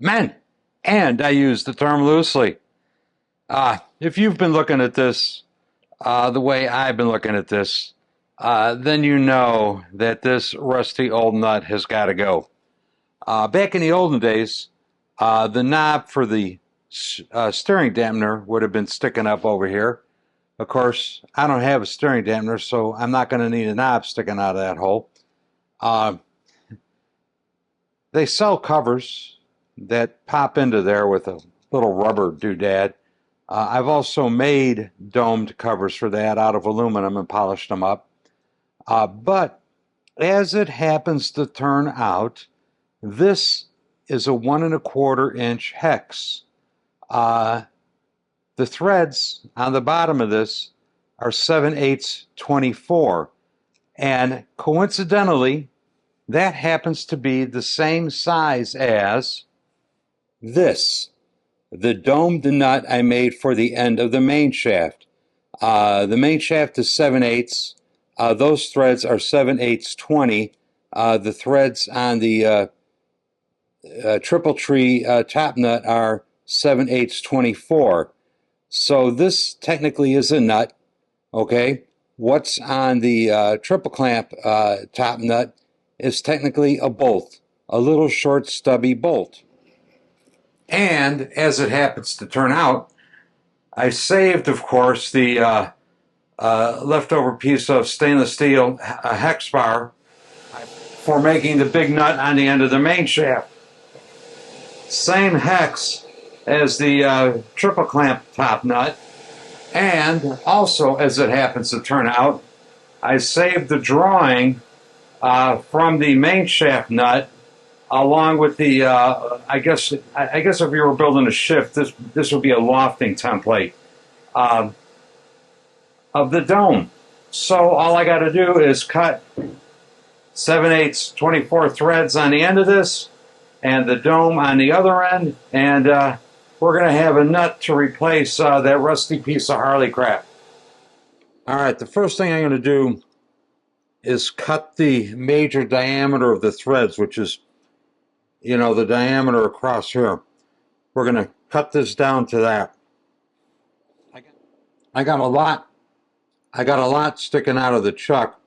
men. And I use the term loosely. If you've been looking at this the way I've been looking at this, then you know that this rusty old nut has got to go. Back in the olden days, the knob for the steering dampener would have been sticking up over here. Of course, I don't have a steering dampener, so I'm not going to need a knob sticking out of that hole. They sell covers that pop into there with a little rubber doodad. I've also made domed covers for that out of aluminum and polished them up. But as it happens to turn out, this is a 1¼ inch hex. The threads on the bottom of this are 7/8 24, and coincidentally, that happens to be the same size as this, the domed nut I made for the end of the main shaft. The main shaft is 7/8. Those threads are 7/8 20. The threads on the triple tree top nut are 7/8 24. So this technically is a nut, okay? What's on the triple clamp top nut is technically a bolt, a little short stubby bolt. And as it happens to turn out, I saved, of course, the leftover piece of stainless steel hex bar for making the big nut on the end of the main shaft. Same hex as the triple clamp top nut, and also, as it happens to turn out, I saved the drawing from the main shaft nut along with the I guess if you were building a shift, this would be a lofting template of the dome. So all I got to do is cut 7/8 24 threads on the end of this and the dome on the other end, and we're going to have a nut to replace that rusty piece of Harley crap. All right, the first thing I'm going to do is cut the major diameter of the threads, which is, you know, the diameter across here. We're going to cut this down to that. I got a lot sticking out of the chuck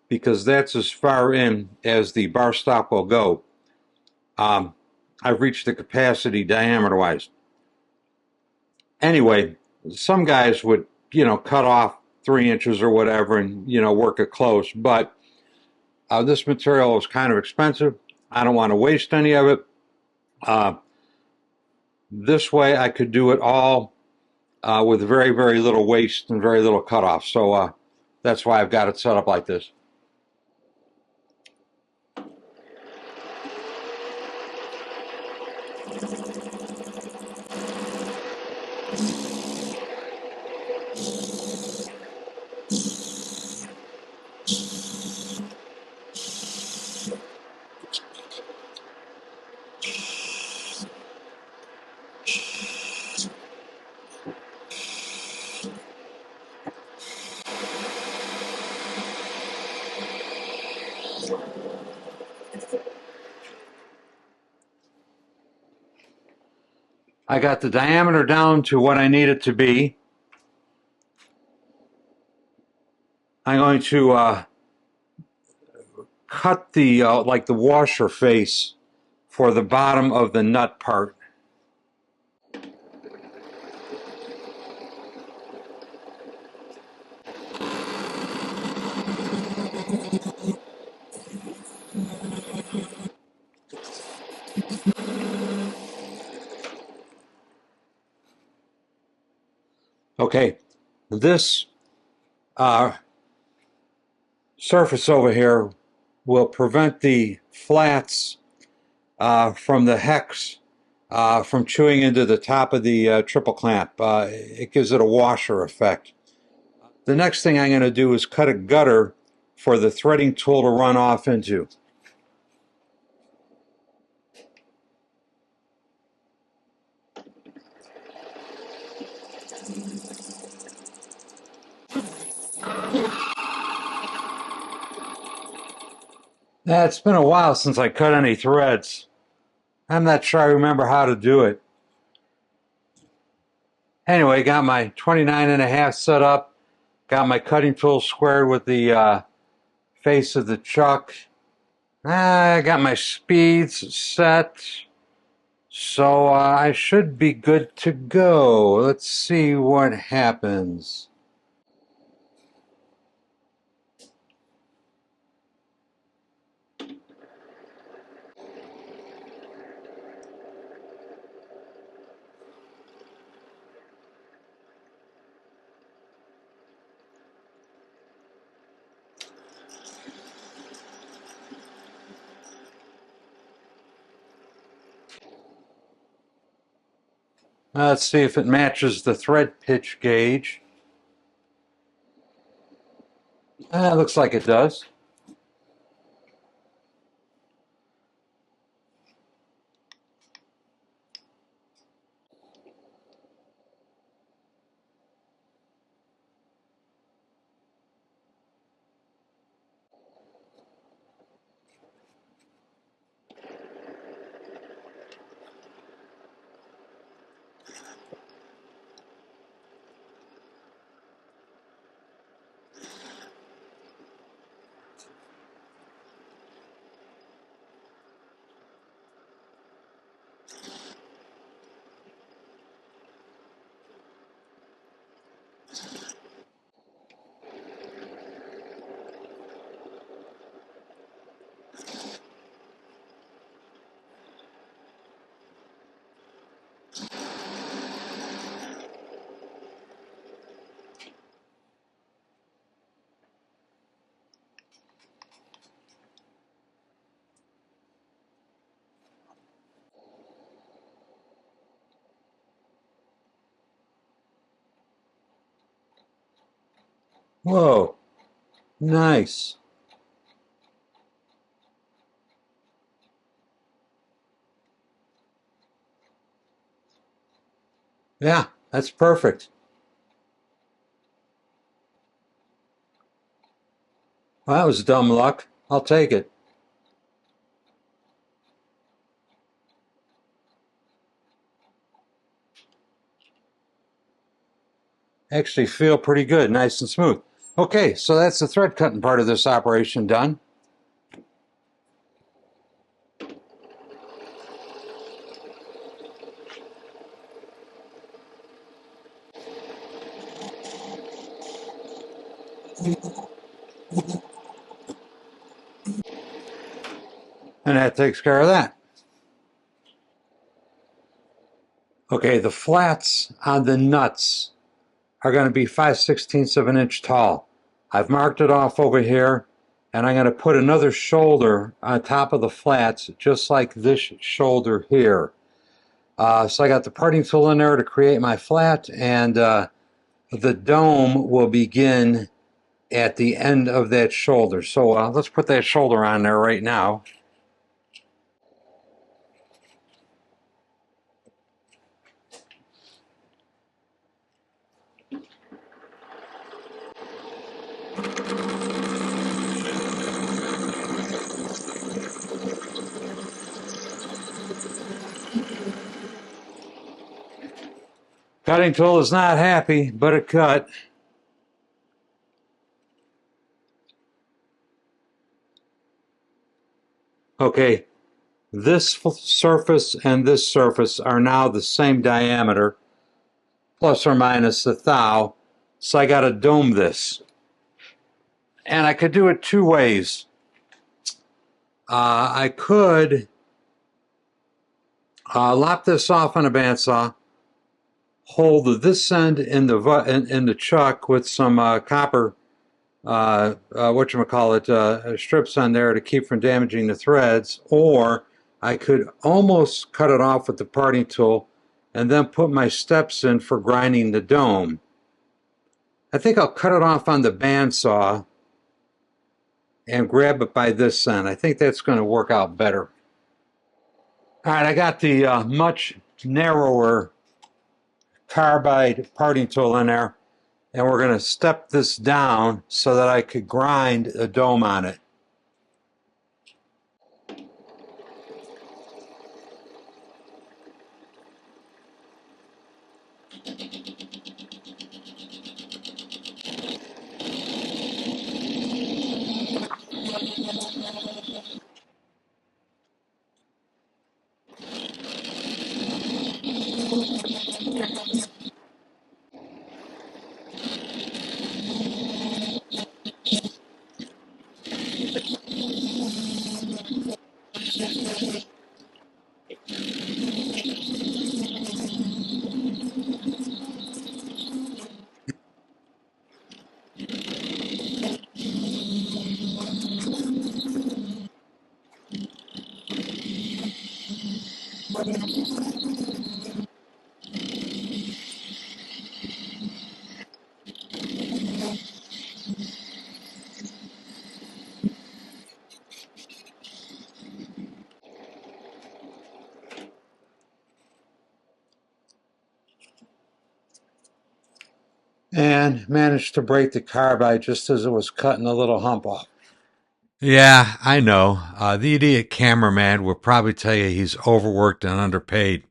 because that's as far in as the bar stop will go. I've reached the capacity diameter-wise. Anyway, some guys would, you know, cut off 3 inches or whatever and, you know, work it close. But this material is kind of expensive. I don't want to waste any of it. This way I could do it all with very, very little waste and very little cutoff. So that's why I've got it set up like this. I got the diameter down to what I need it to be. I'm going to cut the like the washer face for the bottom of the nut part. Okay, this surface over here will prevent the flats from the hex from chewing into the top of the triple clamp. It gives it a washer effect. The next thing I'm going to do is cut a gutter for the threading tool to run off into. It's been a while since I cut any threads. I'm not sure I remember how to do it. Anyway, got my 29.5 set up, got my cutting tool squared with the face of the chuck. I got my speeds set, so I should be good to go. Let's see what happens. Let's see if it matches the thread pitch gauge. Looks like it does. Whoa, nice. Yeah, that's perfect. Well, that was dumb luck. I'll take it. Actually feel pretty good, nice and smooth. Okay, so that's the thread cutting part of this operation done. And that takes care of that. Okay, the flats on the nuts are going to be 5/16 of an inch tall. I've marked it off over here, and I'm going to put another shoulder on top of the flats, just like this shoulder here. So I got the parting tool in there to create my flat, and the dome will begin at the end of that shoulder. So let's put that shoulder on there right now. Cutting tool is not happy, but it cut. Okay, this surface and this surface are now the same diameter, plus or minus a thou. So I got to dome this. And I could do it two ways. I could lop this off on a bandsaw, hold this end in the chuck with some copper strips on there to keep from damaging the threads, or I could almost cut it off with the parting tool and then put my steps in for grinding the dome. I think I'll cut it off on the bandsaw and grab it by this end. I think that's going to work out better. All right, I got the much narrower carbide parting tool in there, and we're going to step this down so that I could grind a dome on it. and managed to break the carbide just as it was cutting a little hump off. Yeah, I know. The idiot cameraman will probably tell you he's overworked and underpaid.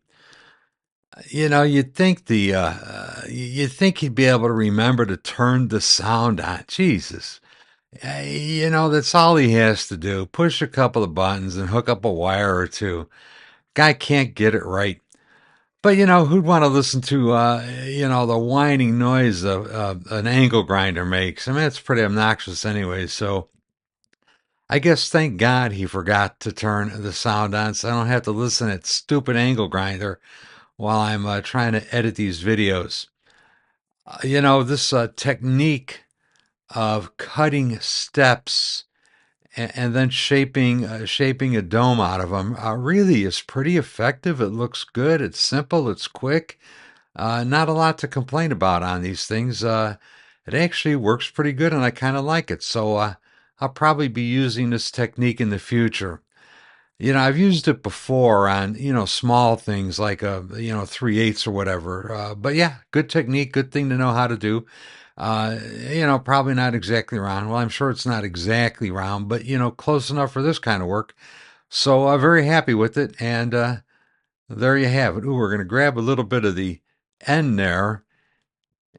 You'd think he'd be able to remember to turn the sound on. Jesus. That's all he has to do. Push a couple of buttons and hook up a wire or two. Guy can't get it right. But who'd want to listen to the whining noise an angle grinder makes? I mean, it's pretty obnoxious anyway. So I guess thank God he forgot to turn the sound on, so I don't have to listen to that stupid angle grinder while I'm trying to edit these videos. This technique of cutting steps and then shaping a dome out of them really is pretty effective. It looks good. It's simple. It's quick. Not a lot to complain about on these things. It actually works pretty good, and I kind of like it. So I'll probably be using this technique in the future. I've used it before on small things like 3/8 or whatever. But yeah, good technique, good thing to know how to do. Probably not exactly round. Well, I'm sure it's not exactly round, but close enough for this kind of work. So very happy with it, and there you have it. Ooh, we're going to grab a little bit of the end there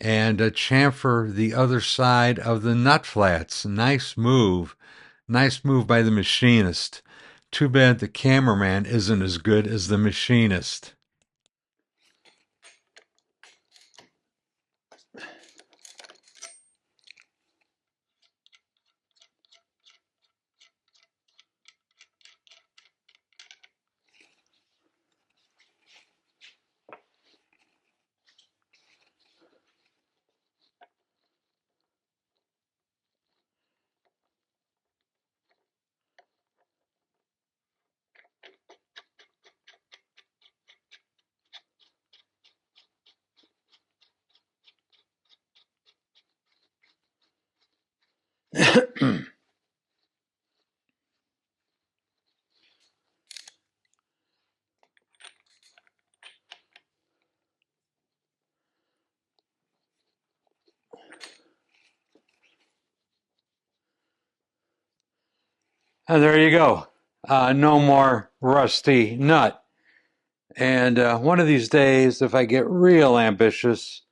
and chamfer the other side of the nut flats. Nice move. Nice move by the machinist. Too bad the cameraman isn't as good as the machinist. And there you go. No more rusty nut. And one of these days, if I get real ambitious,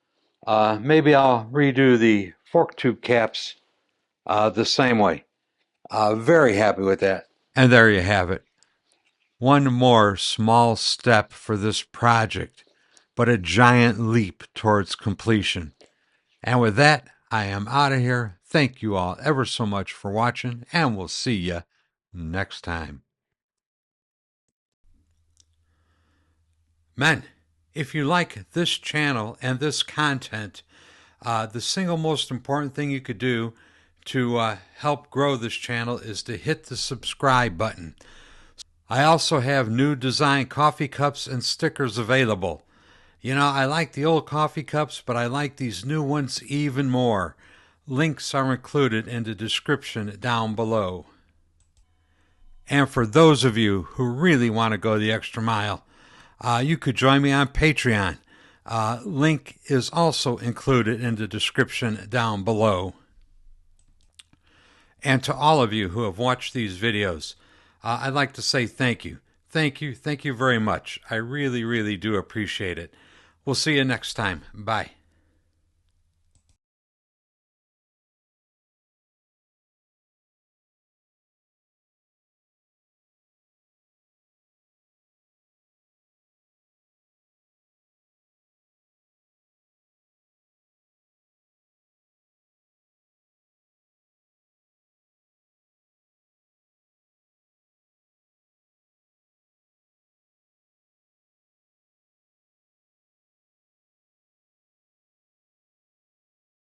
maybe I'll redo the fork tube caps the same way. Very happy with that. And there you have it. One more small step for this project, but a giant leap towards completion. And with that, I am out of here. Thank you all ever so much for watching, and we'll see you next time. Men, if you like this channel and this content, the single most important thing you could do to help grow this channel is to hit the subscribe button. I also have new design coffee cups and stickers available. I like the old coffee cups, but I like these new ones even more. Links are included in the description down below. And for those of you who really want to go the extra mile, you could join me on Patreon. Link is also included in the description down below. And to all of you who have watched these videos, I'd like to say thank you. Thank you very much. I really, really do appreciate it. We'll see you next time. Bye.